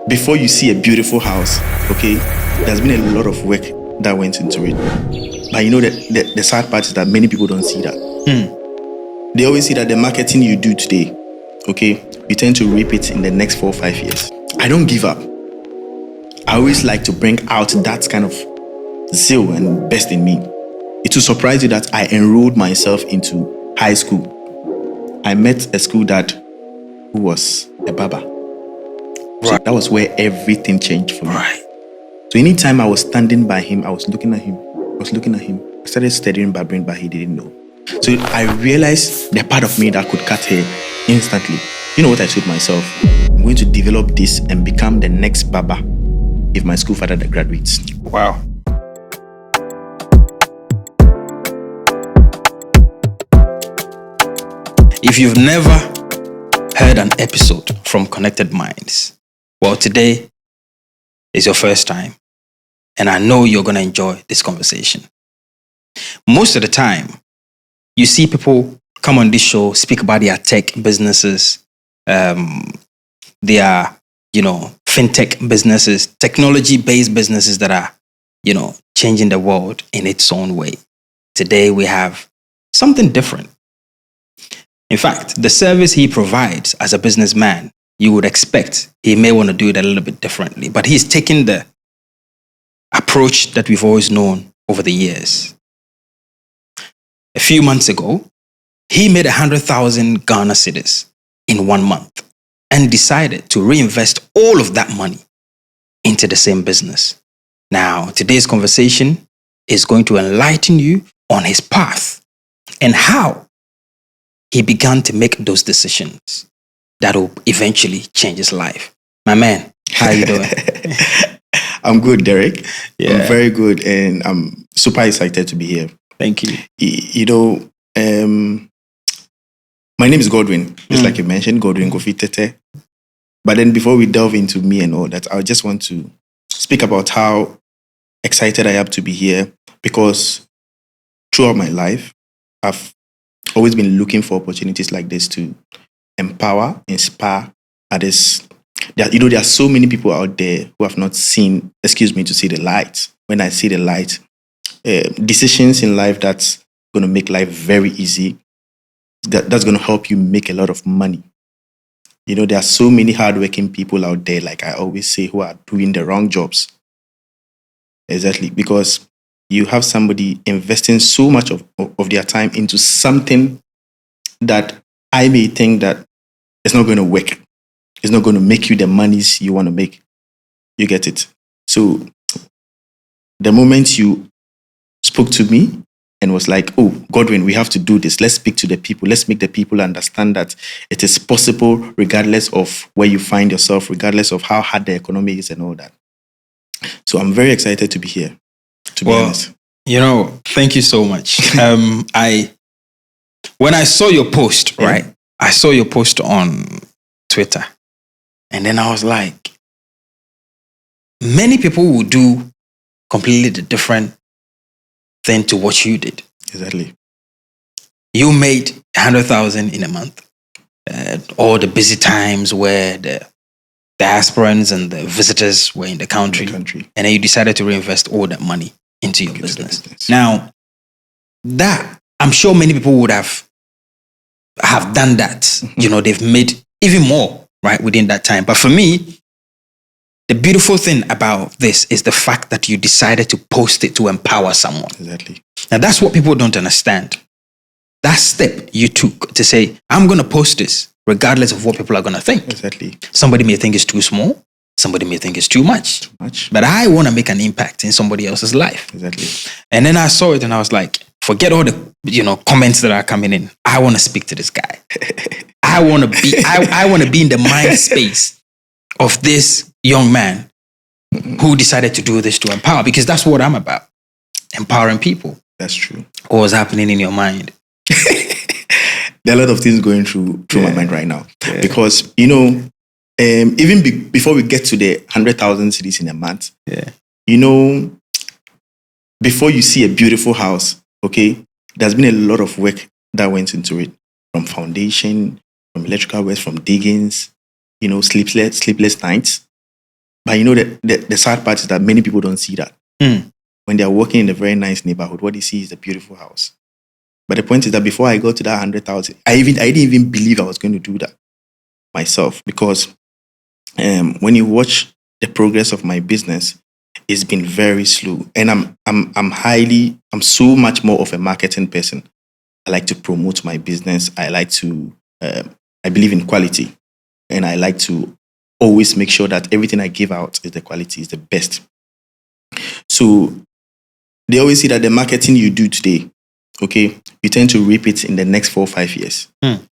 before you see a beautiful house, okay, there's been a lot of work that went into it. But you know that the sad part is that many people don't see that. They always see that the marketing you do today, okay, you tend to reap it in the next 4 or 5 years. I don't give up. I always like to bring out that kind of zeal and best in me. It will surprise you that I enrolled myself into high school. I met a school dad who was a barber. So that was where everything changed for me. Right. So anytime I was standing by him, I was looking at him. I started studying barbering, but he didn't know. So I realized the part of me that could cut hair instantly. You know what I told myself? I'm going to develop this and become the next barber if my school father graduates. Wow. If you've never heard an episode from Connected Minds, well, today is your first time, and I know you're going to enjoy this conversation. Most of the time, you see people come on this show, speak about their tech businesses, their, fintech businesses, technology-based businesses that are, changing the world in its own way. Today, we have something different. In fact, the service he provides as a businessman, you would expect he may want to do it a little bit differently, but he's taking the approach that we've always known over the years. A few months ago, he made 100,000 Ghana cedis in 1 month and decided to reinvest all of that money into the same business. Now, today's conversation is going to enlighten you on his path and how he began to make those decisions that will eventually change his life. My man, how are you doing? I'm good, Derek. Yeah. I'm very good, and I'm super excited to be here. Thank you. My name is Godwin, just like you mentioned, Godwin Tetteh. But then before we delve into me and all that, I just want to speak about how excited I am to be here, because throughout my life, I've always been looking for opportunities like this to empower, inspire others. There are so many people out there who have not seen, to see the light. When I see the light, decisions in life that's going to make life very easy, that's going to help you make a lot of money. There are so many hardworking people out there, like I always say, who are doing the wrong jobs. Exactly, because you have somebody investing so much of their time into something that I may think that it's not going to work. It's not going to make you the monies you want to make. You get it? So the moment you spoke to me and was like, oh, Godwin, we have to do this. Let's speak to the people. Let's make the people understand that it is possible regardless of where you find yourself, regardless of how hard the economy is and all that. So I'm very excited to be here, to be honest. Thank you so much. When I saw your post, right? I saw your post on Twitter. And then I was like, many people will do completely different thing to what you did. Exactly. You made 100,000 in a month. All the busy times where the diasporans and the visitors were in the country. And then you decided to reinvest all that money into your business. Now, that, I'm sure many people would have done that. Mm-hmm. They've made even more, right, within that time. But for me, the beautiful thing about this is the fact that you decided to post it to empower someone. Exactly. Now, that's what people don't understand. That step you took to say, I'm going to post this regardless of what people are going to think. Exactly. Somebody may think it's too small. Somebody may think it's too much. But I want to make an impact in somebody else's life. Exactly. And then I saw it and I was like, forget all the comments that are coming in. I want to speak to this guy. I want to be in the mind space of this young man who decided to do this to empower, because that's what I'm about. Empowering people. That's true. What was happening in your mind? There are a lot of things going through my mind right now. Yeah. Because, even before we get to the 100,000 cedis in a month, before you see a beautiful house, okay, there's been a lot of work that went into it, from foundation, from electrical work, from diggings, sleepless nights. But you know that the sad part is that many people don't see that. When they are working in a very nice neighborhood, what they see is a beautiful house. But the point is that before I got to that 100,000, I didn't even believe I was going to do that myself, because when you watch the progress of my business, it's been very slow. And I'm so much more of a marketing person. I like to promote my business. I like to, I believe in quality, and I like to always make sure that everything I give out is the quality, is the best. So they always say that the marketing you do today, okay, you tend to reap it in the next 4 or 5 years.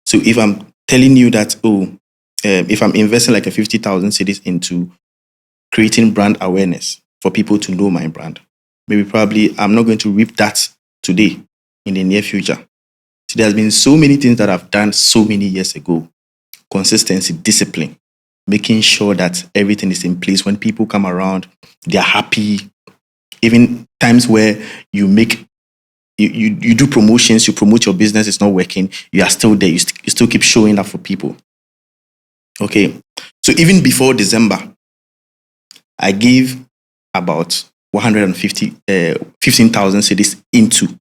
So if I'm telling you that, if I'm investing like a 50,000 cedis into creating brand awareness for people to know my brand, maybe probably I'm not going to reap that today in the near future. So there's been so many things that I've done so many years ago. Consistency, discipline, making sure that everything is in place. When people come around, they're happy. Even times where you do promotions, you promote your business, it's not working, you are still there. You still keep showing up for people. Okay. So even before December, I gave about 15,000 cedis into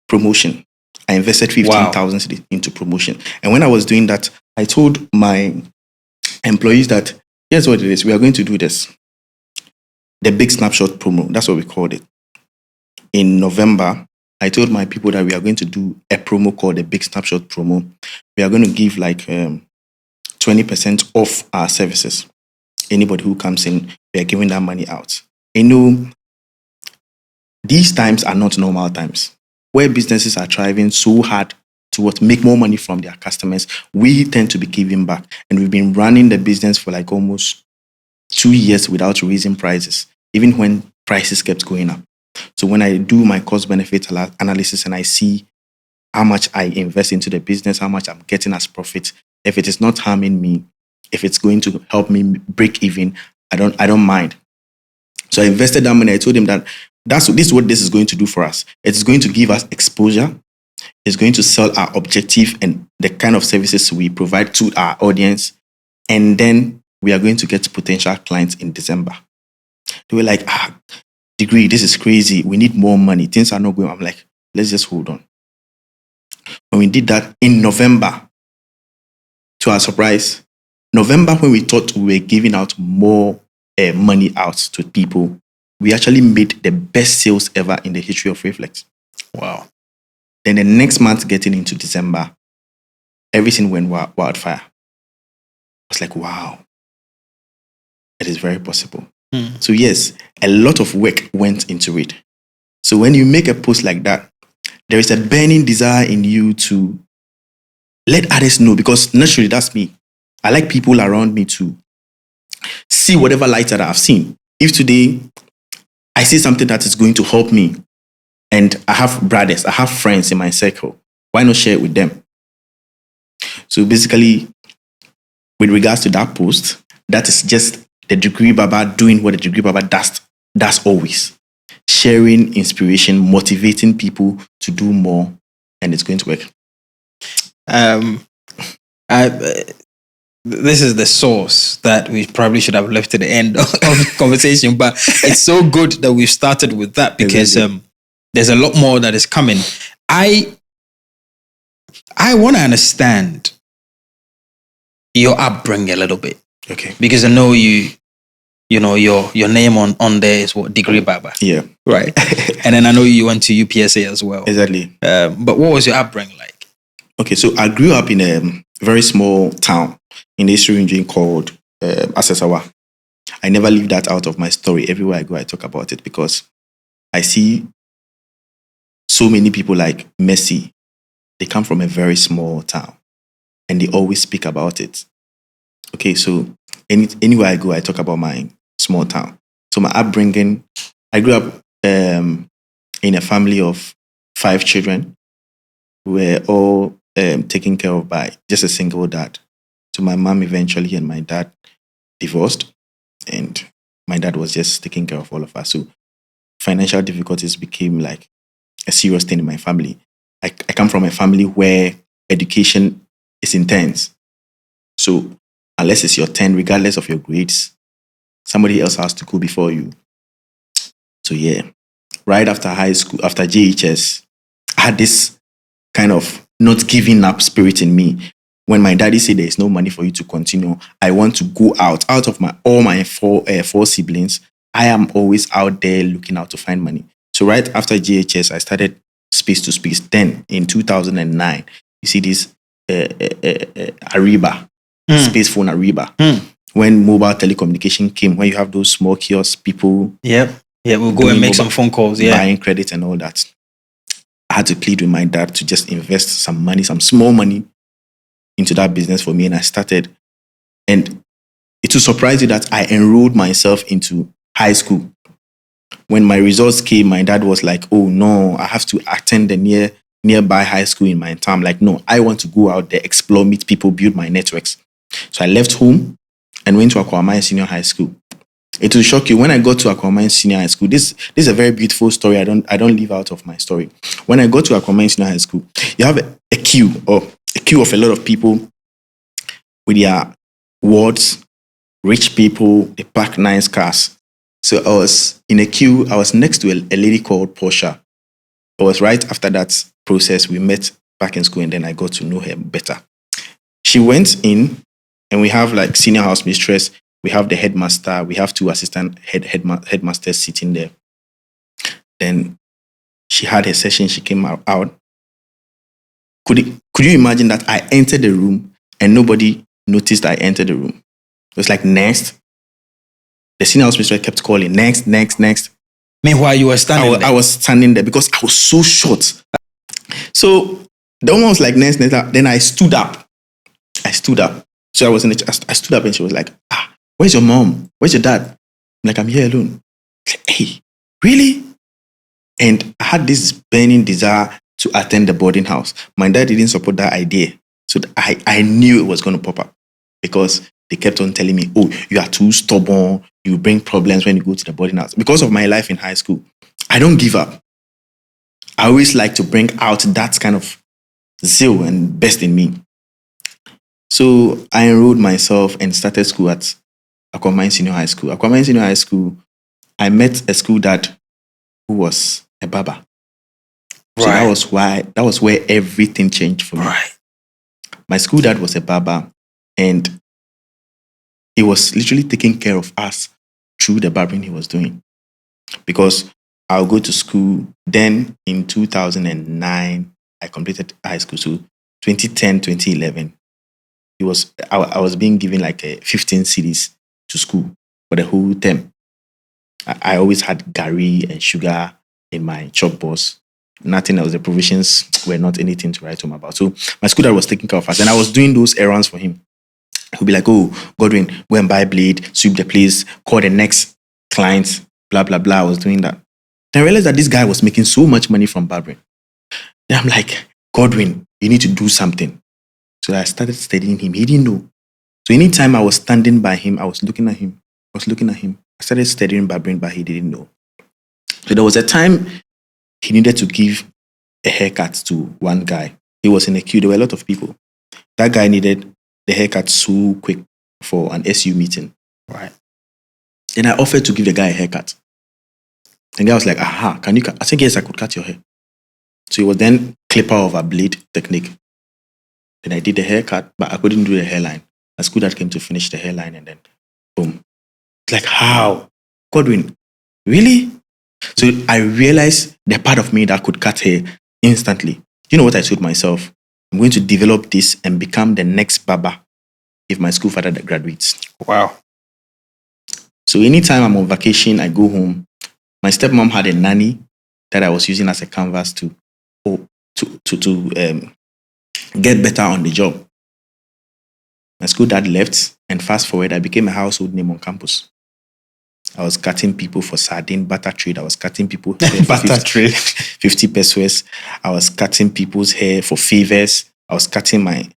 promotion. I invested 15,000 cedis into promotion. And when I was doing that, I told my employees that, here's what it is. We are going to do this. The big snapshot promo. That's what we called it. In November, I told my people that we are going to do a promo called the big snapshot promo. We are going to give like 20% off our services. Anybody who comes in, we are giving that money out. You know, these times are not normal times where businesses are thriving so hard to make more money from their customers. We tend to be giving back, and we've been running the business for like almost 2 years without raising prices, even when prices kept going up. So when I do my cost benefit analysis and I see how much I invest into the business, how much I'm getting as profit, if it is not harming me, if it's going to help me break even, I don't mind. So I invested that money. I told him that this is what this is going to do for us. It's going to give us exposure. It's going to sell our objective and the kind of services we provide to our audience. And then we are going to get potential clients in December. They were like, Degree, this is crazy. We need more money. Things are not going. I'm like, let's just hold on. When we did that in November, to our surprise, November, when we thought we were giving out more money out to people, we actually made the best sales ever in the history of Reflex. Wow. Then the next month, getting into December, everything went wildfire. I was like, wow, it is very possible. So yes, a lot of work went into it. So when you make a post like that, there is a burning desire in you to let others know, because naturally that's me. I like people around me to see whatever light that I've seen. If today I see something that is going to help me, and I have brothers, I have friends in my circle, why not share it with them? So basically, with regards to that post, that is just the Degree Barber doing what the Degree Barber does always. Sharing inspiration, motivating people to do more, and it's going to work. This is the source that we probably should have left to the end of the conversation, but it's so good that we've started with that, because there's a lot more that is coming. I want to understand your upbringing a little bit. Okay. Because I know you know, your name on there is what? Degree Barber. Yeah. Right. And then I know you went to UPSA as well. Exactly. But what was your upbringing like? Okay, so I grew up in a very small town in the Eastern region called Asesawa. I never leave that out of my story. Everywhere I go, I talk about it, because I see so many people like Messi. They come from a very small town and they always speak about it. Okay, so anywhere I go, I talk about my small town. So my upbringing, I grew up in a family of 5 children. We were all taken care of by just a single dad. So my mom eventually and my dad divorced, and my dad was just taking care of all of us. So financial difficulties became like a serious thing in my family. I come from a family where education is intense. So unless it's your turn, regardless of your grades, somebody else has to go before you. So yeah, right after high school, after JHS, I had this kind of not giving up spirit in me. When my daddy said there's no money for you to continue, I want to go out of all my four siblings. I am always out there looking out to find money. So right after JHS, I started Space to Space. Then in 2009, you see this Ariba, space phone Ariba. When mobile telecommunication came, when you have those small kiosks, people. Yep. Yeah, we'll go and make some phone calls. Yeah. Buying credit and all that. I had to plead with my dad to just invest some money, some small money into that business for me. And I started. And it will surprise you that I enrolled myself into high school. When my results came, my dad was like, oh no, I have to attend the nearby high school in my town. Like, no, I want to go out there, explore, meet people, build my networks. So I left home and went to Aquamine Senior High School. It will shock you. When I got to Aquamine Senior High School, this is a very beautiful story. I don't leave out of my story. When I got to Aquamine Senior High School, you have a queue of a lot of people with their wards, rich people, they park nice cars. So I was in a queue. I was next to a lady called Portia. It was right after that process we met back in school, and then I got to know her better. She went in, and we have like senior house mistress. We have the headmaster. We have two assistant headmasters sitting there. Then she had her session. She came out. Could you imagine that I entered the room and nobody noticed I entered the room? It was like, next. The senior house mistress kept calling, next. Meanwhile, you were standing there. I was standing there because I was so short. So the woman was like, next. Then I stood up. So I stood up and she was like, where's your mom? Where's your dad? I'm like, I'm here alone. Like, hey, really? And I had this burning desire to attend the boarding house. My dad didn't support that idea. So I knew it was going to pop up because they kept on telling me, oh, you are too stubborn. You bring problems when you go to the boarding house. Because of my life in high school, I don't give up. I always like to bring out that kind of zeal and best in me. So I enrolled myself and started school at Aquamine Senior High School. Aquamine Senior High School, I met a school dad who was a barber. So that was where everything changed for me. Right. My school dad was a barber, and he was literally taking care of us through the barbering he was doing. Because I'll go to school. Then in 2009, I completed high school. So 2010, 2011, I was being given like 15 cedis to school for the whole term. I always had gari and sugar in my chalkboards. Nothing else. The provisions were not anything to write home about. So my school dad was taking care of us, and I was doing those errands for him. He'll be like, oh, Godwin, go and buy blade, sweep the place, call the next client, blah, blah, blah. I was doing that. Then I realized that this guy was making so much money from barbering. Then I'm like, Godwin, you need to do something. So I started studying him. He didn't know. So anytime I was standing by him, I was looking at him. I started studying barbering, but he didn't know. So there was a time he needed to give a haircut to one guy. He was in a queue. There were a lot of people. That guy needed the haircut so quick for an SU meeting. Right. And I offered to give the guy a haircut. And the guy was like, aha, can you cut? I said, yes, I could cut your hair. So it was then clipper of a blade technique. Then I did the haircut, but I couldn't do the hairline. My school dad came to finish the hairline, and then boom. It's like, how? Godwin, really? So I realized the part of me that could cut hair instantly. You know what I told myself? I'm going to develop this and become the next barber if my school father graduates. Wow. So anytime I'm on vacation, I go home. My stepmom had a nanny that I was using as a canvas to get better on the job. My school dad left, and fast forward, I became a household name on campus. I was cutting people for sardine butter trade. I was cutting people hair for Butter trade. 50 pesos. I was cutting people's hair for favors. I was cutting my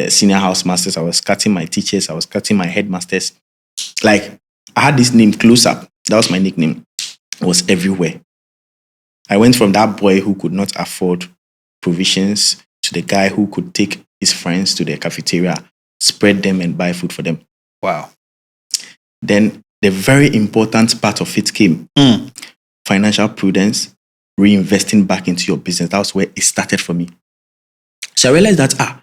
senior house masters. I was cutting my teachers. I was cutting my headmasters. Like, I had this name, Close Up. That was my nickname. It was everywhere. I went from that boy who could not afford provisions to the guy who could take his friends to the cafeteria, spread them and buy food for them. Wow. Then the very important part of it came. Financial prudence, reinvesting back into your business. That was where it started for me. So I realized that,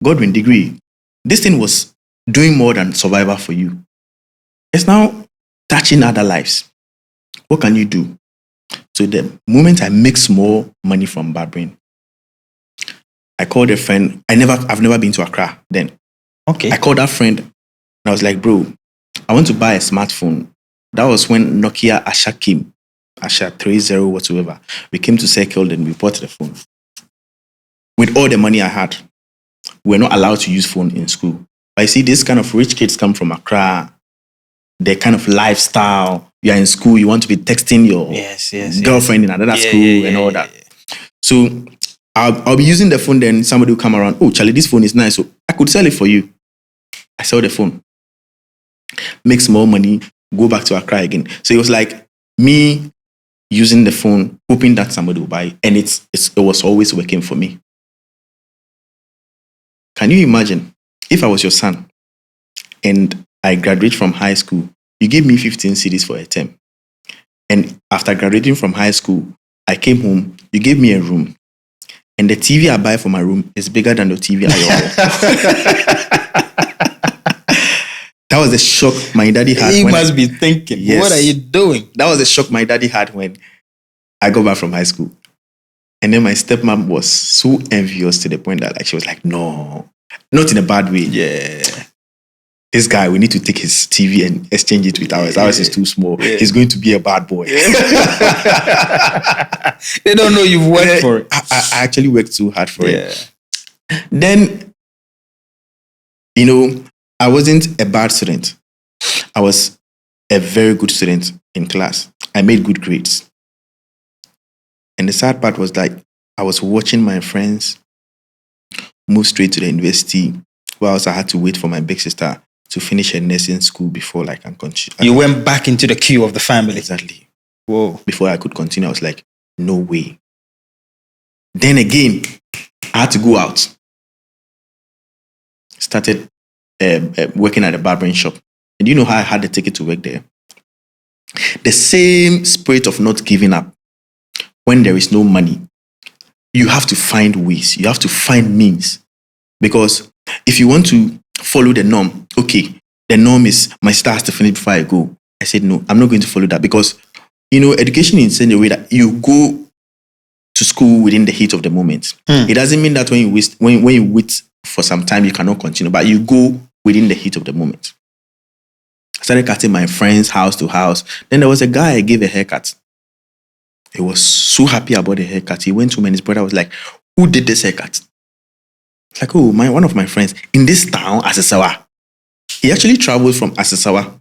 Godwin degree, this thing was doing more than survival for you. It's now touching other lives. What can you do? So the moment I make small money from barbering, I called a friend. I've never been to Accra then. Okay. I called that friend and I was like, bro, I want to buy a smartphone. That was when Nokia Asha came. Asha 30 whatsoever. We came to Circle and we bought the phone. With all the money I had, we were not allowed to use phone in school. But you see, this kind of rich kids come from Accra. Their kind of lifestyle. You are in school, you want to be texting your girlfriend in another school and all that. So I'll be using the phone, then somebody will come around. Oh, Charlie, this phone is nice. So I could sell it for you. I sell the phone. Make small money, go back to Accra again. So it was like me using the phone, hoping that somebody will buy it. And it was always working for me. Can you imagine if I was your son and I graduate from high school, you give me 15 cedis for a term. And after graduating from high school, I came home, you gave me a room. And the TV I buy for my room is bigger than the TV at your home. That was the shock my daddy had. He must be thinking, yes, what are you doing? That was the shock my daddy had when I got back from high school. And then my stepmom was so envious to the point that she was like, no, not in a bad way. Yeah. This guy, we need to take his TV and exchange it with ours. Ours is too small. Yeah. He's going to be a bad boy. Yeah. They don't know you've worked for it. I actually worked too hard for it. Then, I wasn't a bad student. I was a very good student in class. I made good grades. And the sad part was that I was watching my friends move straight to the university, whilst I had to wait for my big sister to finish her nursing school before I can continue. You went back into the queue of the family. Exactly. Whoa. Before I could continue, I was like, no way. Then again, I had to go out. Started working at a barbering shop. And you know how I had the ticket to work there? The same spirit of not giving up. When there is no money, you have to find ways. You have to find means. Because if you want to follow the norm, okay, the norm is my sister has to finish before I go. I said, no, I'm not going to follow that because, education is in a way that you go to school within the heat of the moment. It doesn't mean that when you wait for some time, you cannot continue, but you go within the heat of the moment. I started cutting my friends house to house. Then there was a guy I gave a haircut. He was so happy about the haircut. He went to me and his brother was like, who did this haircut? It's like, one of my friends in this town, Asisawa. He actually traveled from Asisawa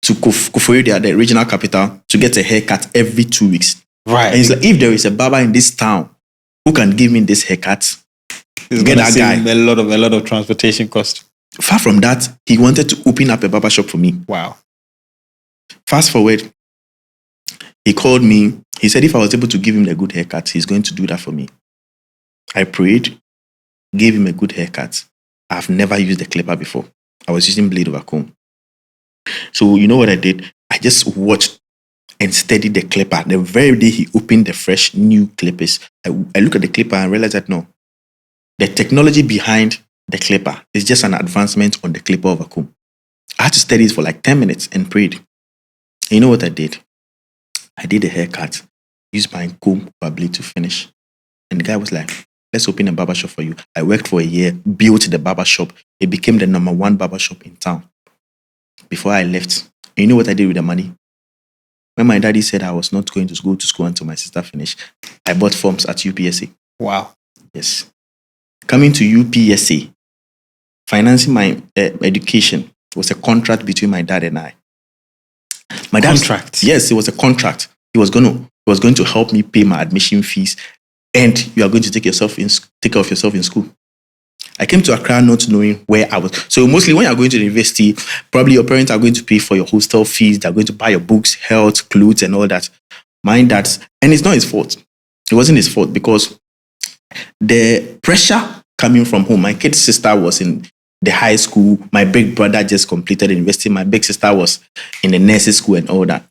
to Koforidua, the regional capital, to get a haircut every 2 weeks. Right. And he's like, if there is a barber in this town who can give me this haircut, get that guy. A lot of transportation cost. Far from that, he wanted to open up a barbershop for me. Wow. Fast forward, he called me. He said if I was able to give him a good haircut, he's going to do that for me. I prayed, gave him a good haircut. I've never used a clipper before. I was using blade over comb. So you know what I did? I just watched and studied the clipper. The very day he opened the fresh new clippers, I looked at the clipper and realized that no, the technology behind the clipper is just an advancement on the clipper over comb. I had to study it for 10 minutes and prayed. And you know what I did? I did a haircut, used my comb over blade to finish. And the guy was like, let's open a barbershop for you. I worked for a year, built the barbershop. It became the #1 barbershop in town. Before I left, and you know what I did with the money? When my daddy said I was not going to go to school until my sister finished, I bought forms at UPSA. Wow. Yes. Coming to UPSA, financing my education was a contract between my dad and I. My dad, contract? Yes, it was a contract. He was going to help me pay my admission fees, and you are going to take care of yourself in school. I came to Accra not knowing where I was. So mostly when you're going to the university, probably your parents are going to pay for your hostel fees. They're going to buy your books, health, clothes, and all that. Mind that, and it's not his fault. It wasn't his fault because the pressure coming from home, my kid's sister was in the high school. My big brother just completed university. My big sister was in the nursing school and all that.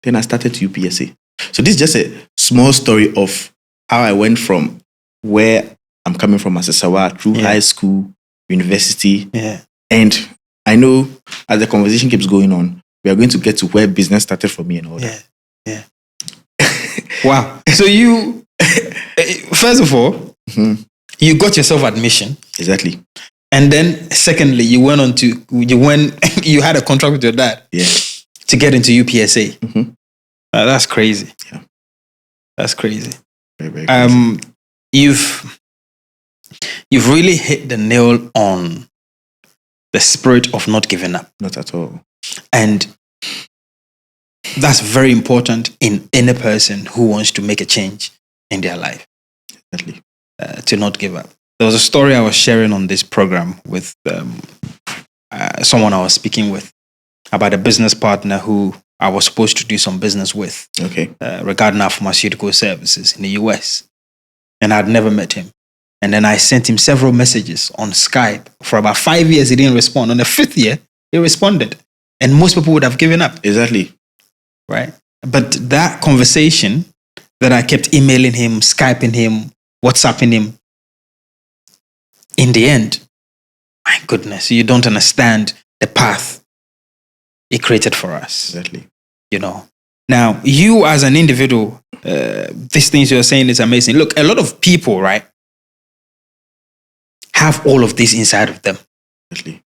Then I started UPSA. So this is just a small story of how I went from where I'm coming from as a Sawa through high school, university. Yeah. And I know as the conversation keeps going on, we are going to get to where business started for me and all that. Yeah. Wow. So you, first of all, you got yourself admission. Exactly. And then secondly, you had a contract with your dad. Yeah. To get into UPSA. That's crazy. Yeah. That's crazy. Very, very crazy. You've really hit the nail on the spirit of not giving up. Not at all. And that's very important in any person who wants to make a change in their life. Definitely. To not give up. There was a story I was sharing on this program with someone I was speaking with about a business partner who I was supposed to do some business with. Okay. Regarding our pharmaceutical services in the US. And I'd never met him. And then I sent him several messages on Skype. For about 5 years, he didn't respond. On the 5th year, he responded. And most people would have given up. Exactly. Right? But that conversation that I kept emailing him, Skyping him, WhatsApping him, in the end, my goodness, you don't understand the path it created for us. Exactly. You know. Now, you as an individual, these things you're saying is amazing. Look, a lot of people, right, have all of this inside of them. Exactly.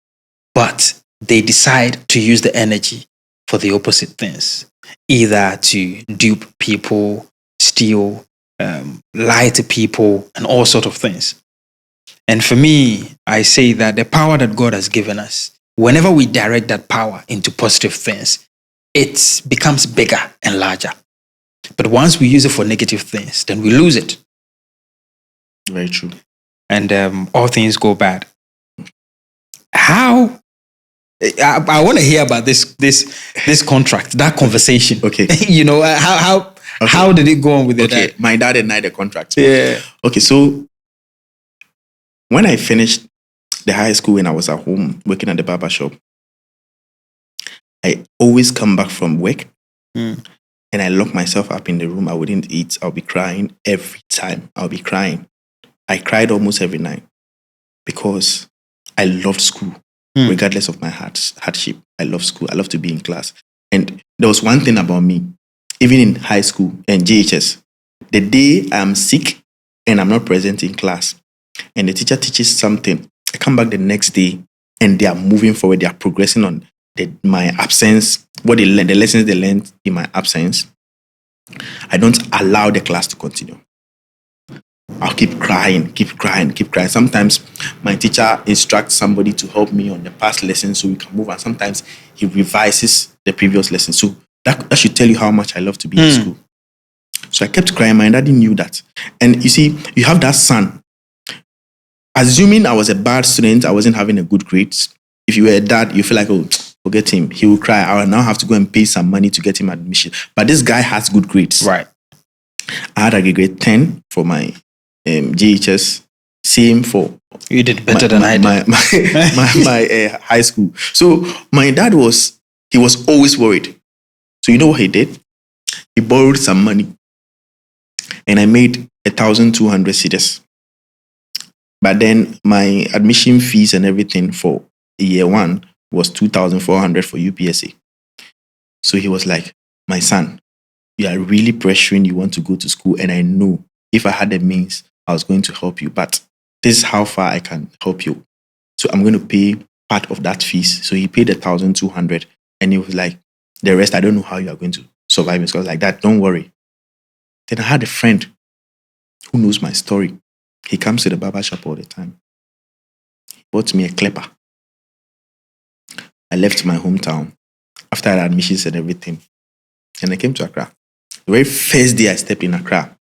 But they decide to use the energy for the opposite things. Either to dupe people, steal, lie to people, and all sorts of things. And for me, I say that the power that God has given us, whenever we direct that power into positive things, it becomes bigger and larger. But once we use it for negative things, then we lose it. Very true. And all things go bad. How? I want to hear about this contract, that conversation. Okay. You know, how did it go on with your dad? My dad and I, the contract. Yeah. Okay, so when I finished the high school and I was at home working at the barbershop, I always come back from work and I lock myself up in the room. I wouldn't eat. I'll be crying every time. I'll be crying. I cried almost every night because I loved school, regardless of my hardship. I love school. I love to be in class. And there was one thing about me, even in high school and JHS, the day I'm sick and I'm not present in class and the teacher teaches something, I come back the next day and they are moving forward. They are progressing on my absence, what they learned, the lessons they learned in my absence. I don't allow the class to continue. I'll keep crying. Sometimes my teacher instructs somebody to help me on the past lesson so we can move. And sometimes he revises the previous lesson. So that should tell you how much I love to be in school. So I kept crying. My daddy knew that. And you see, you have that son. Assuming I was a bad student, I wasn't having a good grades. If you were a dad, you feel like, oh, forget him. He will cry. I will now have to go and pay some money to get him admission. But this guy has good grades. Right. I had a grade 10 for my JHS, same for you did better than I did. My high school. So my dad was always worried. So you know what he did? He borrowed some money, and I made 1,200 cedis. But then my admission fees and everything for year one was 2,400 for UPSA. So he was like, "My son, you are really pressuring. You want to go to school, and I know if I had the means, I was going to help you, but this is how far I can help you. So I'm going to pay part of that fees." So he paid 1,200 and he was like, "The rest, I don't know how you are going to survive." So I was like, "That, don't worry." Then I had a friend who knows my story. He comes to the barbershop all the time. He bought me a clipper. I left my hometown after I had admissions and everything. And I came to Accra. The very first day I stepped in Accra,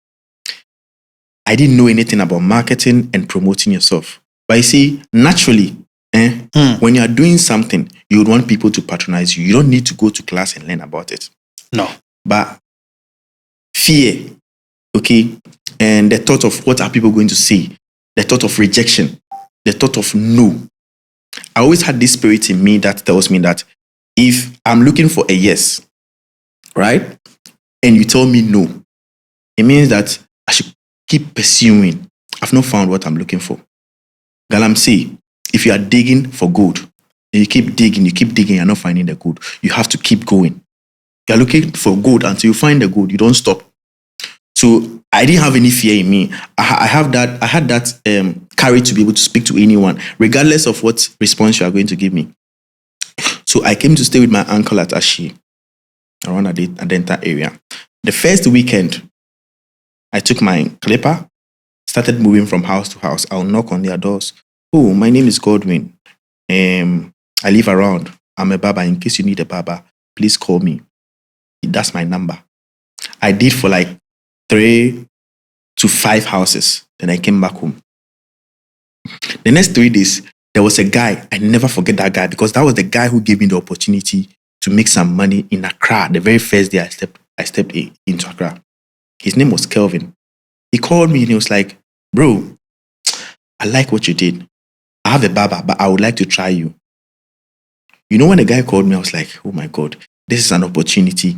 I didn't know anything about marketing and promoting yourself. But you see, naturally, when you are doing something, you would want people to patronize you. You don't need to go to class and learn about it. No. But fear, okay, and the thought of what are people going to say, the thought of rejection, the thought of no, I always had this spirit in me that tells me that if I'm looking for a yes, right, and you tell me no, it means that I should keep pursuing. I've not found what I'm looking for. Galamsey, if you are digging for gold, and you keep digging, you're not finding the gold. You have to keep going. You're looking for gold until you find the gold. You don't stop. So I didn't have any fear in me. I had that courage to be able to speak to anyone, regardless of what response you are going to give me. So I came to stay with my uncle at Ashi, around Adenta area. The first weekend, I took my clipper, started moving from house to house. I'll knock on their doors. Oh, my name is Godwin. I live around. I'm a barber. In case you need a barber, please call me. That's my number. I did for like 3 to 5 houses. Then I came back home. The next 3 days, there was a guy. I never forget that guy because that was the guy who gave me the opportunity to make some money in Accra. The very first day I stepped into Accra. His name was Kelvin. He called me and he was like, bro, I like what you did. I have a barber, but I would like to try you. You know, when the guy called me, I was like, oh my God, this is an opportunity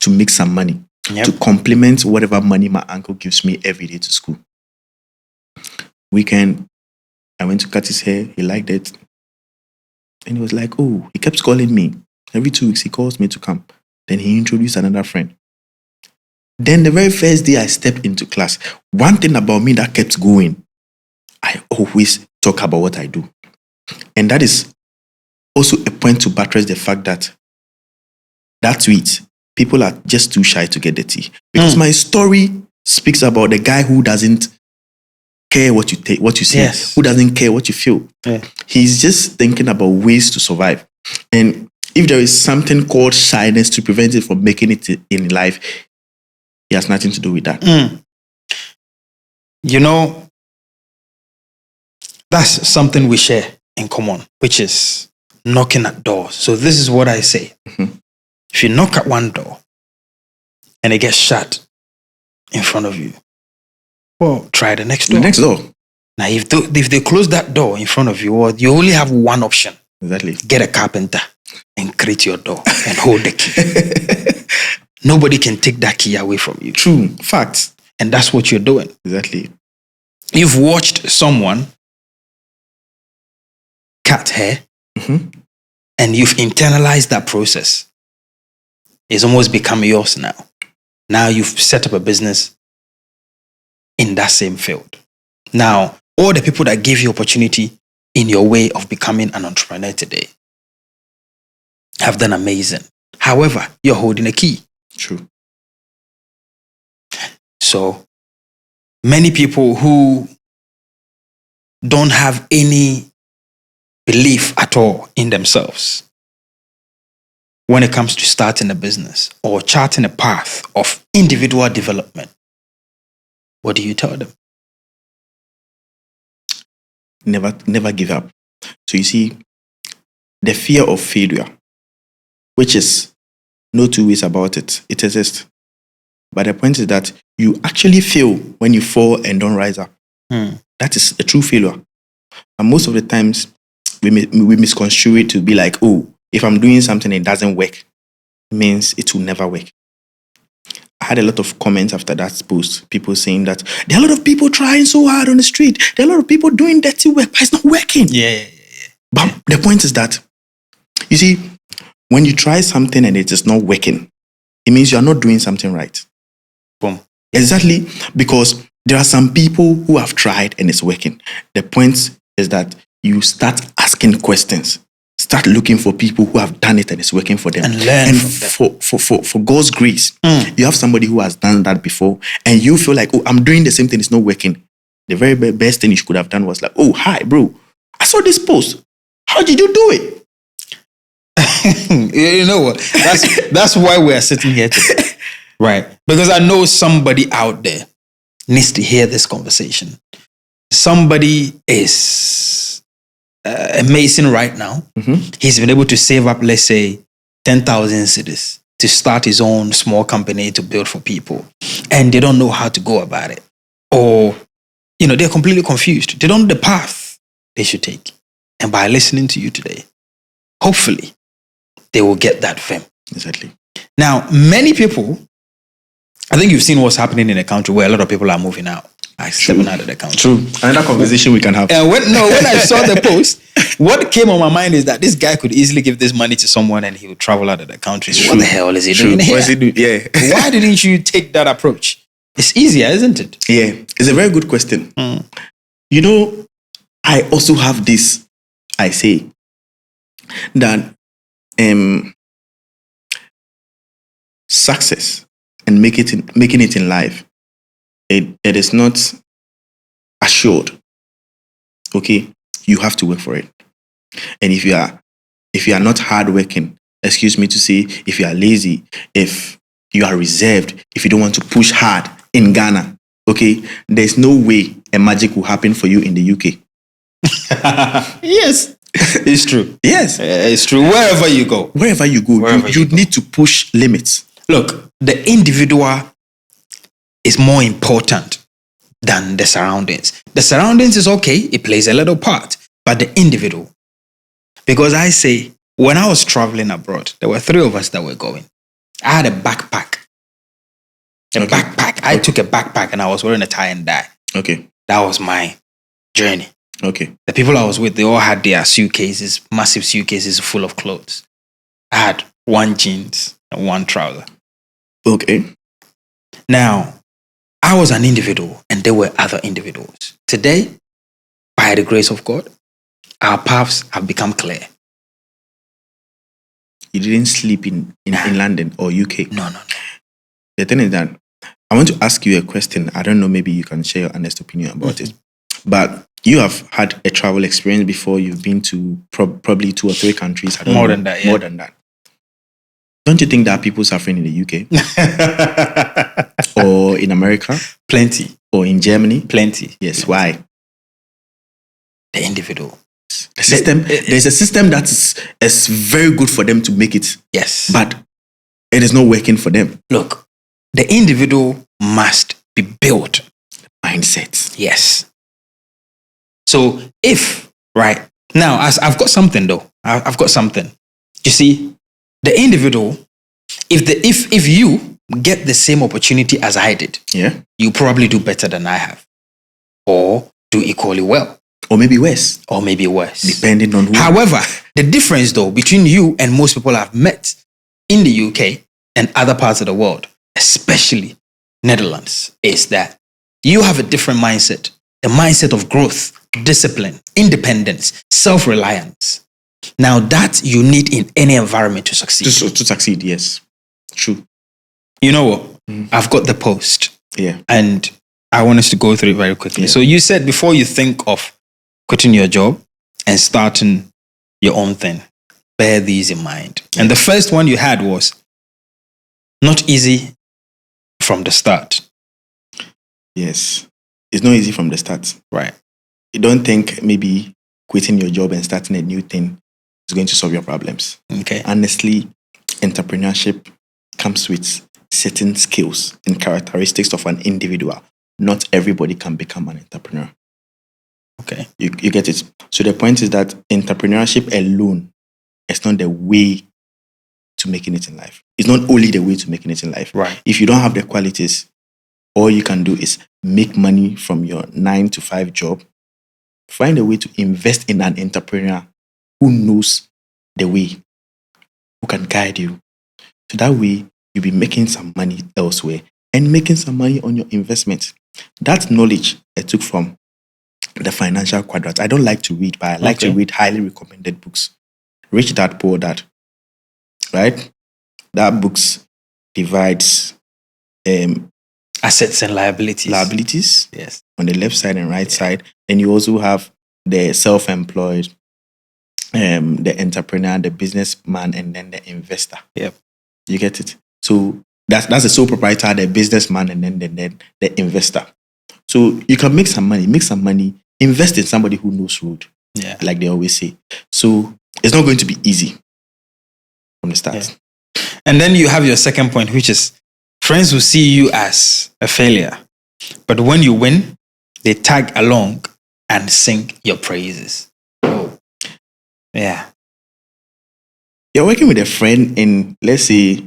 to make some money, to complement whatever money my uncle gives me every day to school. Weekend, I went to cut his hair. He liked it. And he was like, oh, he kept calling me. Every 2 weeks, he calls me to come. Then he introduced another friend. Then the very first day I stepped into class, one thing about me that kept going, I always talk about what I do. And that is also a point to buttress the fact that tweet, people are just too shy to get the tea. Because my story speaks about the guy who doesn't care what you say, who doesn't care what you feel. Yeah. He's just thinking about ways to survive. And if there is something called shyness to prevent it from making it in life, it has nothing to do with that. You know, that's something we share in common, which is knocking at doors. So this is what I say. Mm-hmm. If you knock at one door and it gets shut in front of you, well, try the next door. The next door. Now, if they close that door in front of you, well, you only have one option. Exactly. Get a carpenter and create your door and hold the key. Nobody can take that key away from you. True. Facts. And that's what you're doing. Exactly. You've watched someone cut hair, and you've internalized that process. It's almost become yours now. Now you've set up a business in that same field. Now, all the people that give you opportunity in your way of becoming an entrepreneur today have done amazing. However, you're holding a key. True. So, many people who don't have any belief at all in themselves when it comes to starting a business or charting a path of individual development, what do you tell them? Never give up. So you see, the fear of failure, which is no two ways about it, it exists. But the point is that you actually fail when you fall and don't rise up. That is a true failure. And most of the times, we misconstrue it to be like, oh, if I'm doing something and it doesn't work, it means it will never work. I had a lot of comments after that post, people saying that there are a lot of people trying so hard on the street. There are a lot of people doing dirty work, but it's not working. Yeah. But the point is that, you see, when you try something and it is not working, it means you are not doing something right. Boom. Exactly, because there are some people who have tried and it's working. The point is that you start asking questions. Start looking for people who have done it and it's working for them. And learn from them. For God's grace, you have somebody who has done that before and you feel like, oh, I'm doing the same thing, it's not working. The very best thing you could have done was like, oh, hi, bro. I saw this post. How did you do it? You know what? That's why we are sitting here today. Right. Because I know somebody out there needs to hear this conversation. Somebody is amazing right now. He's been able to save up, let's say, 10,000 cedis to start his own small company to build for people. And they don't know how to go about it. Or, they're completely confused. They don't know the path they should take. And by listening to you today, hopefully, they will get that fame. Exactly. Now, many people, I think you've seen what's happening in the country where a lot of people are moving out, like stepping out of the country. True. Another conversation we can have. And when I saw the post, what came on my mind is that this guy could easily give this money to someone and he would travel out of the country. So what the hell is he doing here? What is he doing? Yeah. Why didn't you take that approach? It's easier, isn't it? Yeah. It's a very good question. You know, I also have this, I say, that success and making it in life, it is not assured. Okay, you have to work for it. And if you are not hardworking, excuse me to say, if you are lazy, if you are reserved, if you don't want to push hard in Ghana, okay, there's no way a magic will happen for you in the UK. Yes, it's true. Yes, it's true. Wherever you go, you need to push limits. Look, the individual is more important than the surroundings. The surroundings is okay, it plays a little part, but the individual. Because I say, when I was traveling abroad, there were 3 of us that were going. I had a backpack. I took a backpack and I was wearing a tie and dye. Okay. That was my journey. Okay. The people I was with, they all had their suitcases, massive suitcases full of clothes. I had 1 jeans and 1 trouser. Okay. Now, I was an individual and there were other individuals. Today, by the grace of God, our paths have become clear. You didn't sleep in London or UK? No. The thing is that I want to ask you a question. I don't know, maybe you can share your honest opinion about it. But you have had a travel experience before. You've been to probably 2 or 3 countries. I don't know. Than that, yeah. More than that. Don't you think there are people suffering in the UK? Or in America? Plenty. Or in Germany? Plenty. Yes. Why? The individual. The system. There's a system that is very good for them to make it. Yes. But it is not working for them. Look, the individual must be built. Mindset. Yes. So right now, I've got something though. I've got something. You see, the individual, if you get the same opportunity as I did, yeah, you probably do better than I have, or do equally well, or maybe worse, depending on who. However, the difference though between you and most people I've met in the UK and other parts of the world, especially Netherlands, is that you have a different mindset, a mindset of growth, discipline, independence, self-reliance. Now that you need in any environment to succeed. To succeed, yes. True. You know what? I've got the post. Yeah. And I want us to go through it very quickly. Yeah. So you said before you think of quitting your job and starting your own thing, bear these in mind. Yeah. And the first one you had was not easy from the start. Yes. It's not easy from the start. Right. You don't think maybe quitting your job and starting a new thing is going to solve your problems. Okay. Honestly, entrepreneurship comes with certain skills and characteristics of an individual. Not everybody can become an entrepreneur. Okay. You get it. So the point is that entrepreneurship alone is not the way to making it in life. It's not only the way to making it in life. Right. If you don't have the qualities, all you can do is make money from your 9-to-5 job. Find a way to invest in an entrepreneur who knows the way, who can guide you. So that way, you'll be making some money elsewhere and making some money on your investment. That knowledge I took from the Financial Quadrant. I don't like to read, but I like to read highly recommended books. Rich Dad, Poor Dad. Right? That books divides assets and liabilities. Liabilities. Yes. On the left side and right side. And you also have the self-employed, the entrepreneur, the businessman, and then the investor. Yep. You get it? So that's the sole proprietor, the businessman, and then the investor. So you can make some money, invest in somebody who knows road. Yeah. Like they always say. So it's not going to be easy from the start. Yeah. And then you have your second point, which is friends will see you as a failure. But when you win, they tag along and sing your praises. Oh. Yeah. You're working with a friend in, let's say,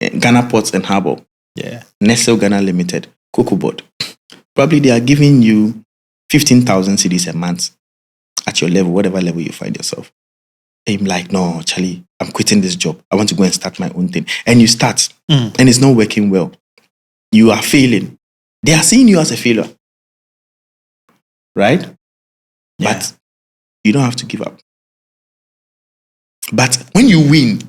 Ghana Ports and Harbour, Yeah. Nestle Ghana Limited, Cocoa Board. Probably they are giving you 15,000 cedis a month at your level, whatever level you find yourself. And you're like, no, Charlie, I'm quitting this job. I want to go and start my own thing. And you start, and it's not working well. You are failing. They are seeing you as a failure. Right? Yeah. But you don't have to give up. But when you win,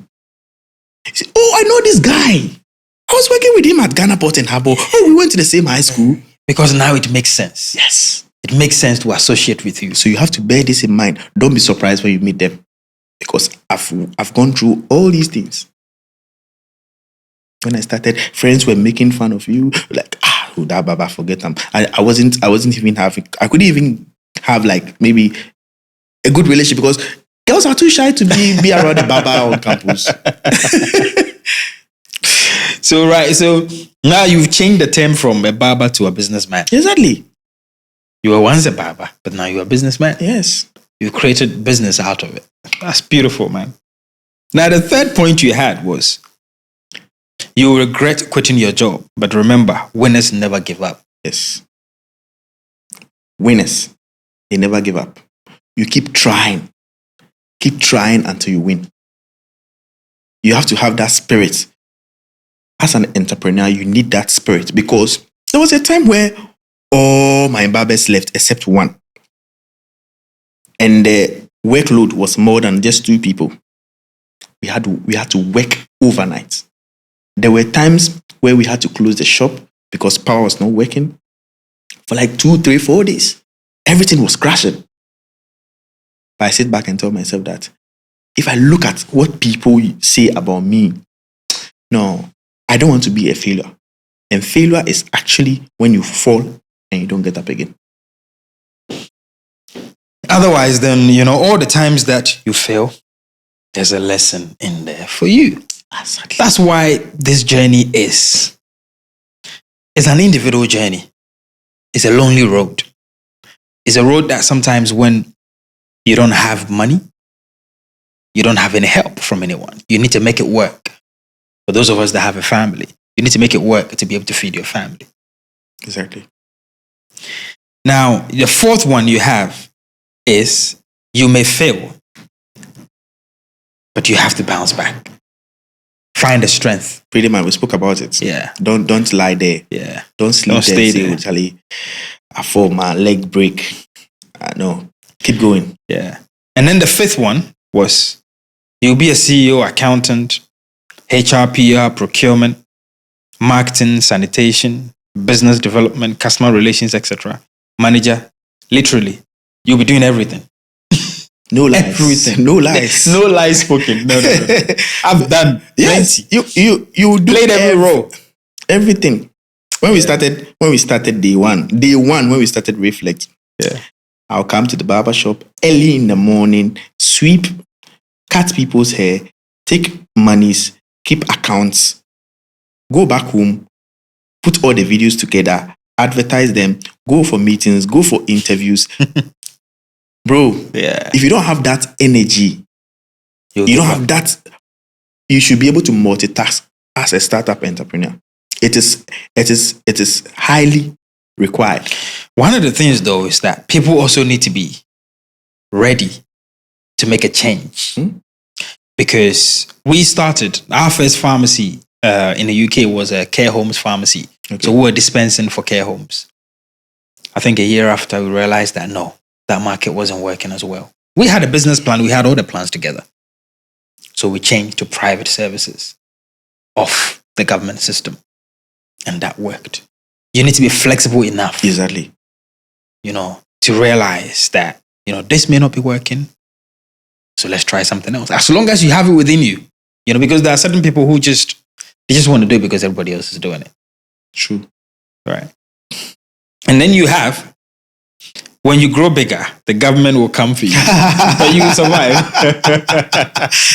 you say, oh, I know this guy. I was working with him at Ghana Port and Harbour. Oh, we went to the same high school. Because now it makes sense. Yes. It makes sense to associate with you. So you have to bear this in mind. Don't be surprised when you meet them. Because I've gone through all these things. When I started, friends were making fun of you. Like, that Baba, forget them. I wasn't even having, I couldn't even have like maybe a good relationship because girls are too shy to be around the Baba on campus. So now you've changed the term from a barber to a businessman. Exactly. You were once a barber, but now you're a businessman. Yes. You created business out of it. That's beautiful, man. Now, the third point you had was you regret quitting your job, but remember, winners never give up. Yes. Winners, they never give up. You keep trying. Keep trying until you win. You have to have that spirit. As an entrepreneur, you need that spirit because there was a time where all my barbers left except one. And the workload was more than just 2 people. We had to work overnight. There were times where we had to close the shop because power was not working for like 2, 3, 4 days. Everything was crashing. But I sit back and tell myself that if I look at what people say about me, no, I don't want to be a failure. And failure is actually when you fall and you don't get up again. Otherwise, then, all the times that you fail, there's a lesson in there for you. Exactly. That's why this journey is. It's an individual journey. It's a lonely road. It's a road that sometimes when you don't have money, you don't have any help from anyone. You need to make it work. For those of us that have a family, you need to make it work to be able to feed your family. Exactly. Now, the fourth one you have is you may fail, but you have to bounce back. Find the strength. Pretty much, we spoke about it. Yeah. Don't lie there. Yeah. Don't sleep Don't there. stay Say, there. Charlie, I fall, my leg break. No, keep going. Yeah. And then the fifth one was you'll be a CEO, accountant, HR, PR, procurement, marketing, sanitation, business development, customer relations, etc. Manager. Literally, you'll be doing everything. No lies. Everything. No lies. No lies spoken. No. I've done Yes, plenty. you Played every role. Everything. When we started day one, when we started Reflect, Yeah. I'll come to the barbershop early in the morning, sweep, cut people's hair, take monies, keep accounts, go back home, put all the videos together, advertise them, go for meetings, go for interviews. Bro, Yeah. if you don't have that energy, you don't have that, you should be able to multitask as a startup entrepreneur. It is highly required. One of the things, though, is that people also need to be ready to make a change. Because we started, our first pharmacy in the UK was a care homes pharmacy. Okay. So we were dispensing for care homes. I think a year after, we realized that no, that market wasn't working as well. We had a business plan. We had all the plans together. So we changed to private services off the government system. And that worked. You need to be flexible enough, Exactly. to realize that, this may not be working. So let's try something else. As long as you have it within you, because there are certain people who they just want to do it because everybody else is doing it. True. Right. And then you have, when you grow bigger, the government will come for you. But you will survive.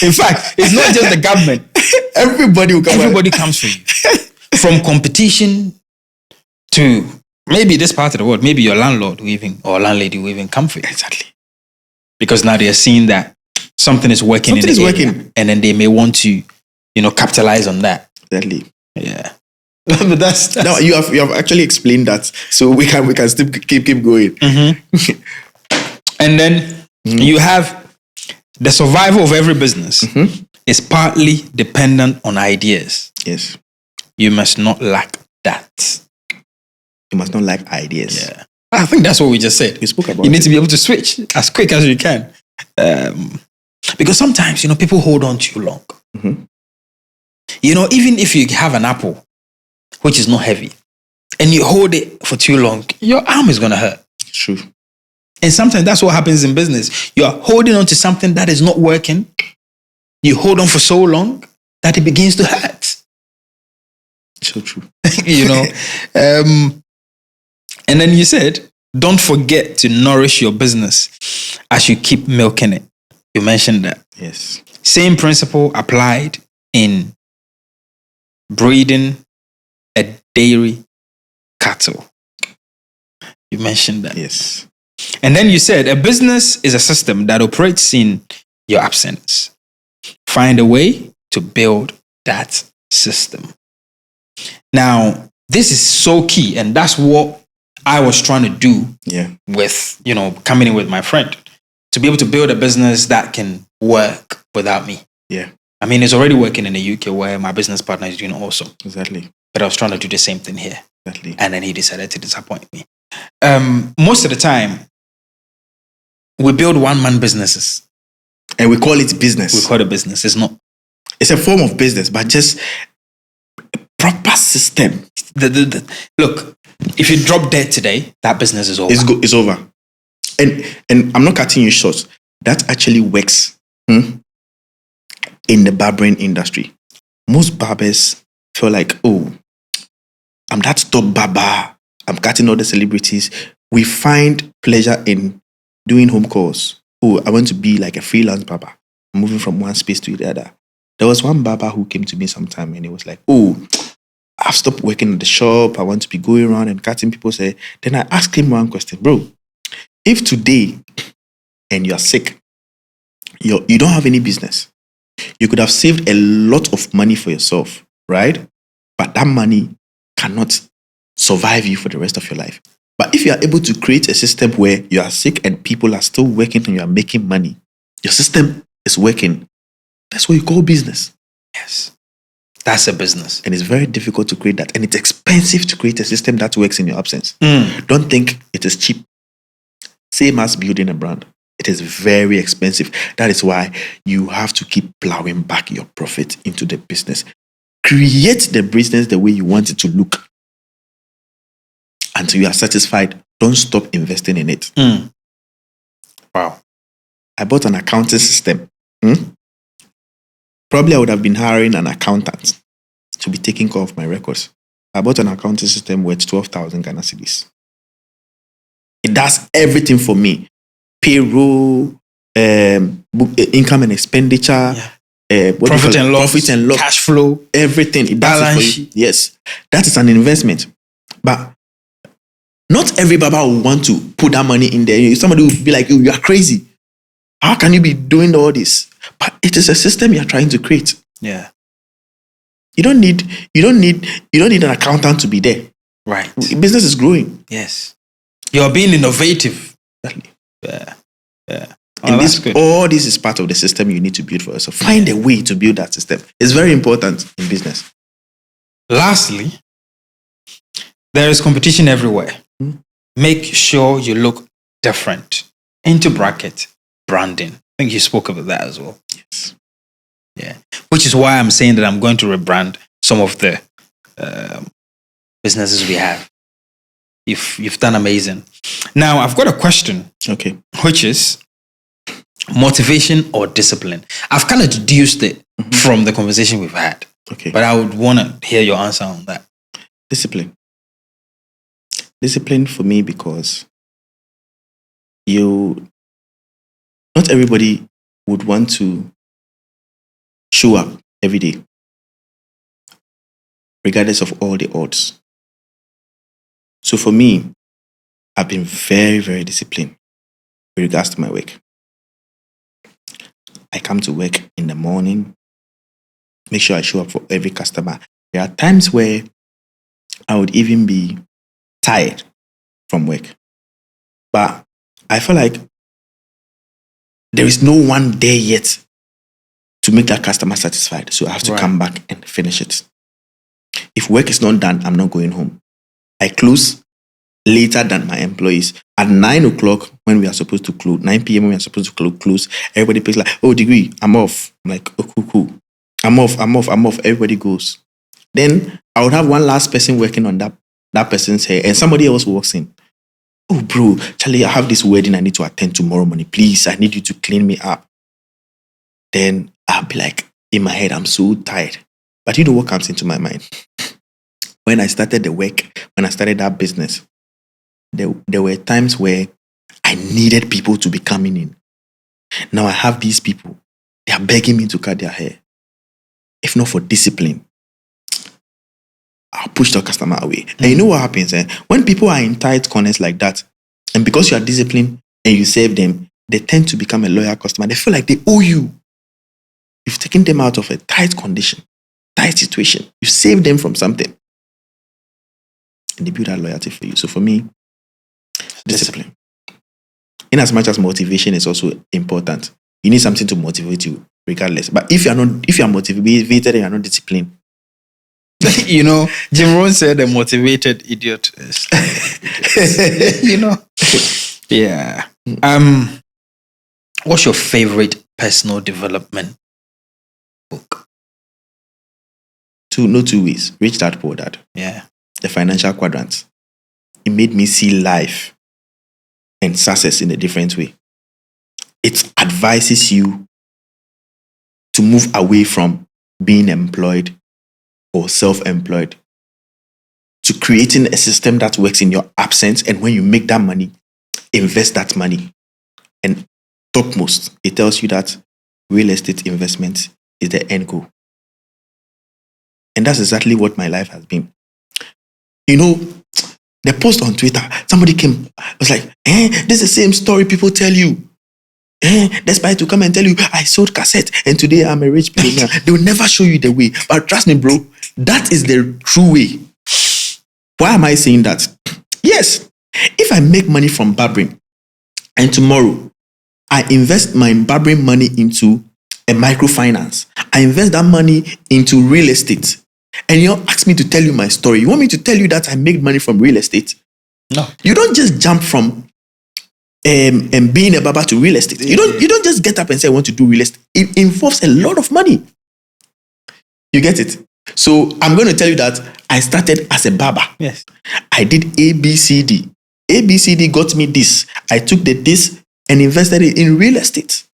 In fact, it's not just the government. Everybody will come. Everybody comes for you. From competition to maybe this part of the world, maybe your landlord or landlady will even come for you. Exactly. Because now they are seeing that something is working Something in is the working. area, and then they may want to, capitalize on that. Exactly. Yeah. But that's Now you have actually explained that, so we can still keep going. And then you have the survival of every business is partly dependent on ideas. Yes. You must not lack that. You must not lack ideas. Yeah. I think that's what we just said. We spoke about You need it. to be able to switch as quick as you can. Because sometimes, people hold on too long. Even if you have an apple, which is not heavy, and you hold it for too long, your arm is going to hurt. True. And sometimes that's what happens in business. You are holding on to something that is not working. You hold on for so long that it begins to hurt. So true. And then you said, don't forget to nourish your business as you keep milking it. You mentioned that. Yes. Same principle applied in breeding a dairy cattle. You mentioned that. Yes. And then you said a business is a system that operates in your absence. Find a way to build that system. Now, this is so key, and that's what I was trying to do with, coming in with my friend, to be able to build a business that can work without me. Yeah. I mean, it's already working in the UK where my business partner is doing awesome. Exactly. But I was trying to do the same thing here. Exactly. And then he decided to disappoint me. Most of the time, we build one-man businesses. And we call it business. We call it business. It's not. It's a form of business, but just a proper system. Look, if you drop dead today, that business is over. It's over. And I'm not cutting you short. That actually works in the barbering industry. Most barbers feel like, oh, I'm that top barber. I'm cutting all the celebrities. We find pleasure in doing home calls. Oh, I want to be like a freelance barber. I'm moving from one space to the other. There was one barber who came to me sometime and he was like, oh, I've stopped working at the shop. I want to be going around and cutting people's hair. Then I asked him one question, bro. If today and you're sick, you don't have any business, you could have saved a lot of money for yourself, right? But that money cannot survive you for the rest of your life. But if you are able to create a system where you are sick and people are still working and you are making money, your system is working. That's what you call business. Yes. That's a business. And it's very difficult to create that. And it's expensive to create a system that works in your absence. Don't think it is cheap. Same as building a brand. It is very expensive. That is why you have to keep plowing back your profit into the business. Create the business the way you want it to look. Until you are satisfied, don't stop investing in it. Wow. I bought an accounting system. Probably I would have been hiring an accountant to be taking care of my records. I bought an accounting system worth 12,000 Ghana cedis. It does everything for me. Payroll, income and expenditure, profit and loss, cash flow, everything. It does it for you. Yes. That is an investment. But not every barber will want to put that money in there. Somebody will be like, you are crazy. How can you be doing all this? But it is a system you're trying to create. Yeah. You don't need an accountant to be there. Right. Business is growing. Yes. You're being innovative. Exactly. Yeah. And all this is part of the system you need to build for yourself. Find a way to build that system. It's very important in business. Lastly, there is competition everywhere. Make sure you look different. Into bracket, branding. I think you spoke about that as well. Yes. Yeah. Which is why I'm saying that I'm going to rebrand some of the businesses we have. You've done amazing. Now, I've got a question. Okay. Which is motivation or discipline. I've kind of deduced it from the conversation we've had. Okay. But I would want to hear your answer on that. Discipline. Discipline for me because not everybody would want to show up every day, regardless of all the odds. So for me, I've been very, very disciplined with regards to my work. I come to work in the morning, make sure I show up for every customer. There are times where I would even be tired from work. But I feel like there is no one there yet to make that customer satisfied. So I have to come back and finish it. If work is not done, I'm not going home. I close later than my employees. At 9 o'clock, when we are supposed to close, 9 p.m. when we are supposed to close, everybody plays like, oh, degree, I'm off. I'm like, oh, cool. I'm off. Everybody goes. Then I would have one last person working on that person's hair, and somebody else walks in. Oh, bro, Charlie, I have this wedding I need to attend tomorrow morning. Please, I need you to clean me up. Then I'll be like, in my head, I'm so tired. But you know what comes into my mind? When I started the work, when I started that business, there were times where I needed people to be coming in. Now I have these people. They are begging me to cut their hair. If not for discipline, I'll push the customer away. And you know what happens? When people are in tight corners like that, and because you are disciplined and you save them, they tend to become a loyal customer. They feel like they owe you. You've taken them out of a tight condition, tight situation. You saved them from something. And they build that loyalty for you. So for me, discipline. In as much as motivation is also important, you need something to motivate you regardless. But if you are motivated and you are not disciplined, you know, Jim Rohn said a motivated idiot is you know. Yeah. What's your favorite personal development book? Two ways. Rich Dad, Poor Dad. Yeah. The Financial Quadrant. It made me see life and success in a different way. It advises you to move away from being employed or self-employed to creating a system that works in your absence, and when you make that money, invest that money. And topmost, it tells you that real estate investment is the end goal. And that's exactly what my life has been. You know, the post on Twitter, somebody came, was like, this is the same story people tell you. Despite to come and tell you, I sold cassette and today I'm a rich billionaire. They will never show you the way. But trust me, bro, that is the true way. Why am I saying that? Yes, if I make money from barbering and tomorrow I invest my barbering money into a microfinance, I invest that money into real estate, and you ask me to tell you my story, you want me to tell you that I make money from real estate? No. You don't just jump from being a barber to real estate. You don't just get up and say I want to do real estate. It involves a lot of money. You get it? So I'm going to tell you that I started as a barber. Yes. I did ABCD. ABCD got me this. I took this and invested it in real estate.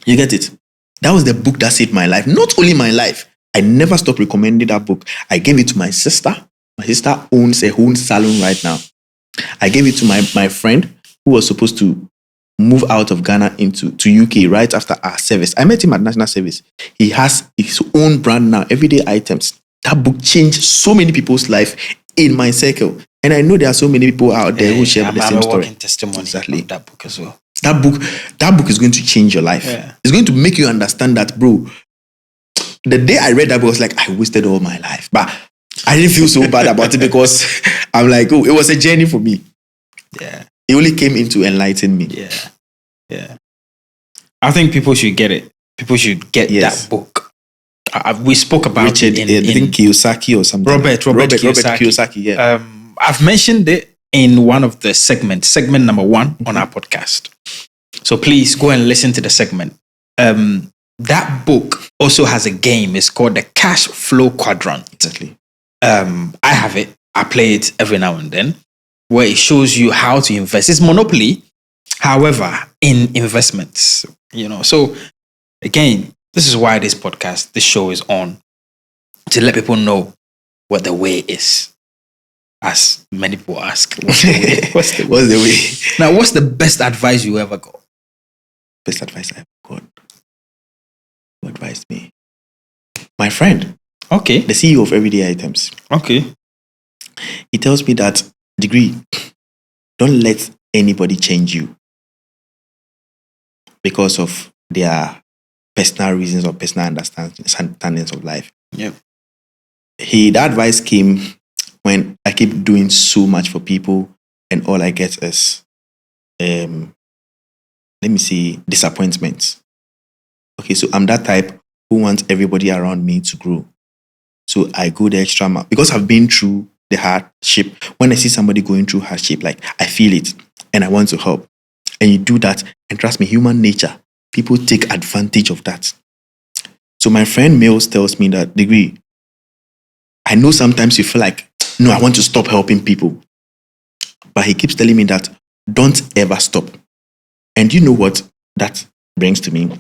You get it? That was the book that saved my life. Not only my life. I never stopped recommending that book. I gave it to my sister. My sister owns a own salon right now. I gave it to my friend who was supposed to move out of Ghana to UK right after our service. I met him at National Service. He has his own brand now, everyday items. That book changed so many people's life in my circle. And I know there are so many people out there who share the same story. Testimony exactly. Of that book as well. That book is going to change your life. Yeah. It's going to make you understand that, bro. The day I read that book, I was like, I wasted all my life. But I didn't feel so bad about it because I'm like, oh, it was a journey for me. Yeah. It only came in to enlighten me. Yeah. Yeah. I think people should get it. People should get that book. We spoke about Richard, it I think Kiyosaki or something. Robert Kiyosaki. Yeah. I've mentioned it in one of the segment number 1 on our podcast. So please go and listen to the segment. That book also has a game. It's called the Cash Flow Quadrant. Exactly. I have it. I play it every now and then, where it shows you how to invest. It's Monopoly, however, in investments. You know, so again, this is why this show is on, to let people know what the way is. As many people ask, what's the way? What's the way? Now, what's the best advice you ever got? Best advice I ever got. Who advised me? My friend. Okay. The CEO of Everyday Items. Okay. He tells me that, Degree, don't let anybody change you because of their personal reasons or personal understandings of life. Yep. The advice came when I keep doing so much for people and all I get is, disappointments. Okay, so I'm that type who wants everybody around me to grow. So I go the extra mile because I've been through the hardship. When I see somebody going through hardship, like I feel it and I want to help. And you do that, and trust me, human nature, people take advantage of that. So my friend Mills tells me that, Degree, I know sometimes you feel like, no, I want to stop helping people. But he keeps telling me that, don't ever stop. And you know what that brings to me?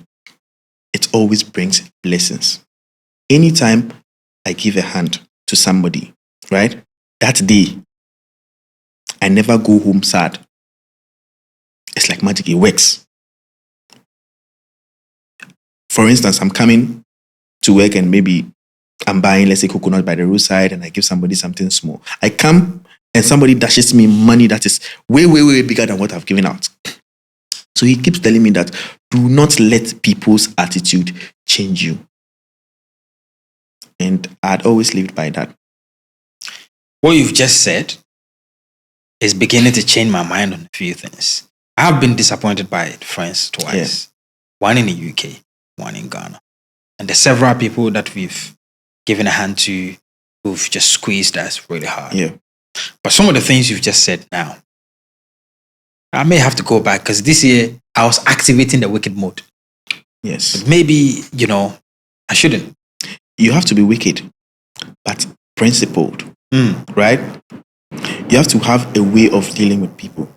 It always brings blessings. Anytime I give a hand to somebody, right? That day, I never go home sad. It's like magic, it works. For instance, I'm coming to work and maybe I'm buying, let's say, coconut by the roadside and I give somebody something small. I come and somebody dashes me money that is way, way, way bigger than what I've given out. So he keeps telling me that do not let people's attitude change you. And I'd always lived by that. What you've just said is beginning to change my mind on a few things. I have been disappointed by friends twice. Yeah. One in the UK, one in Ghana. And there's several people that we've given a hand to who've just squeezed us really hard. Yeah. But some of the things you've just said now, I may have to go back because this year I was activating the wicked mode. Yes. But maybe, I shouldn't. You have to be wicked, but principled, right? You have to have a way of dealing with people.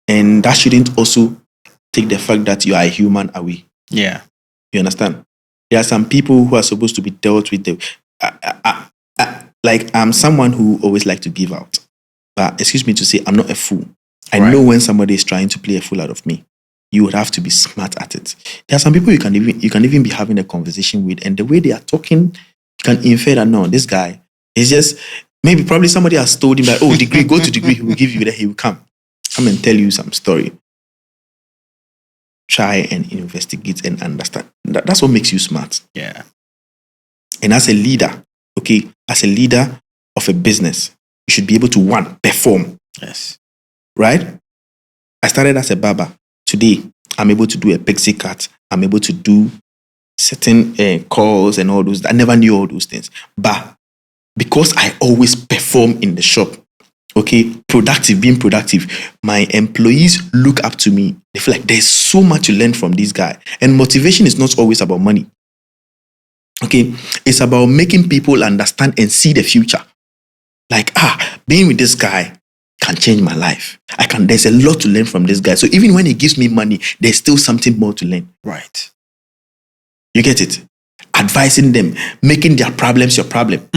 And that shouldn't also take the fact that you are a human away. Yeah. You understand? There are some people who are supposed to be dealt with. Like, I'm someone who always like to give out. But excuse me to say, I'm not a fool. I know when somebody is trying to play a fool out of me. You would have to be smart at it. There are some people you can even be having a conversation with, and the way they are talking, you can infer that no, this guy is just probably somebody has told him that, oh, Degree, go to Degree, he will give you that, he will come and tell you some story. Try and investigate and understand. That's what makes you smart. Yeah. And as a leader, as a leader of a business, you should be able to perform. Yes. Right? I started as a barber. Today, I'm able to do a pixie cut. I'm able to do certain calls and all those. I never knew all those things. But because I always perform in the shop, being productive, my employees look up to me. They feel like there's so much to learn from this guy. And motivation is not always about money. It's about making people understand and see the future. Like, being with this guy can change my life. There's a lot to learn from this guy. So even when he gives me money, there's still something more to learn. Right. You get it? Advising them, making their problems your problem.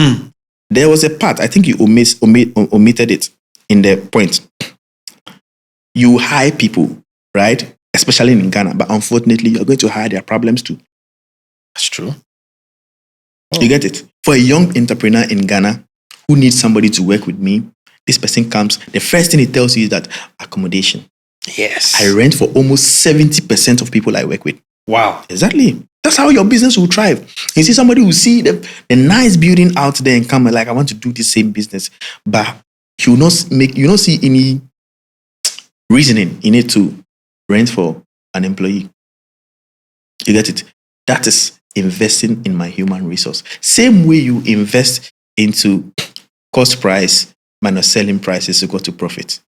There was a part, I think you omitted it in the point. You hire people, right? Especially in Ghana, but unfortunately, you're going to hire their problems too. That's true. You get it? For a young entrepreneur in Ghana who needs somebody to work with me, this person comes, the first thing he tells you is that accommodation. Yes. I rent for almost 70% of people I work with. Wow. Exactly. That's how your business will thrive. You see somebody who see the nice building out there and come like, I want to do the same business. But you don't see any reasoning in it to rent for an employee. You get it? That is investing in my human resource. Same way you invest into cost price minus selling prices to go to profit.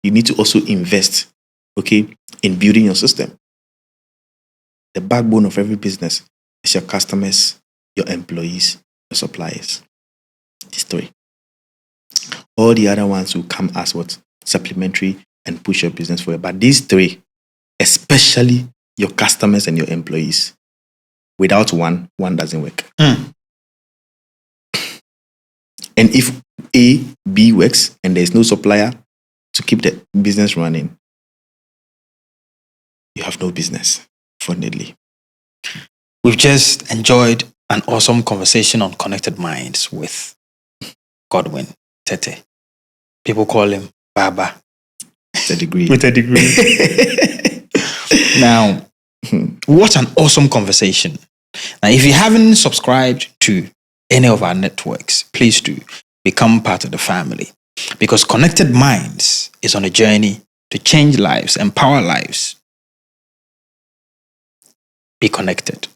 You need to also invest, in building your system. The backbone of every business is your customers, your employees, your suppliers. This three. All the other ones will come as what? Supplementary and push your business forward. But these three, especially your customers and your employees, without one doesn't work. And if A, B works and there's no supplier to keep the business running, you have no business, fortunately. We've just enjoyed an awesome conversation on Connected Minds with Godwin Tetteh. People call him Barber. With a degree. With a degree. Now, what an awesome conversation. Now, if you haven't subscribed to any of our networks, please do become part of the family, because Connected Minds is on a journey to change lives, empower lives. Be connected.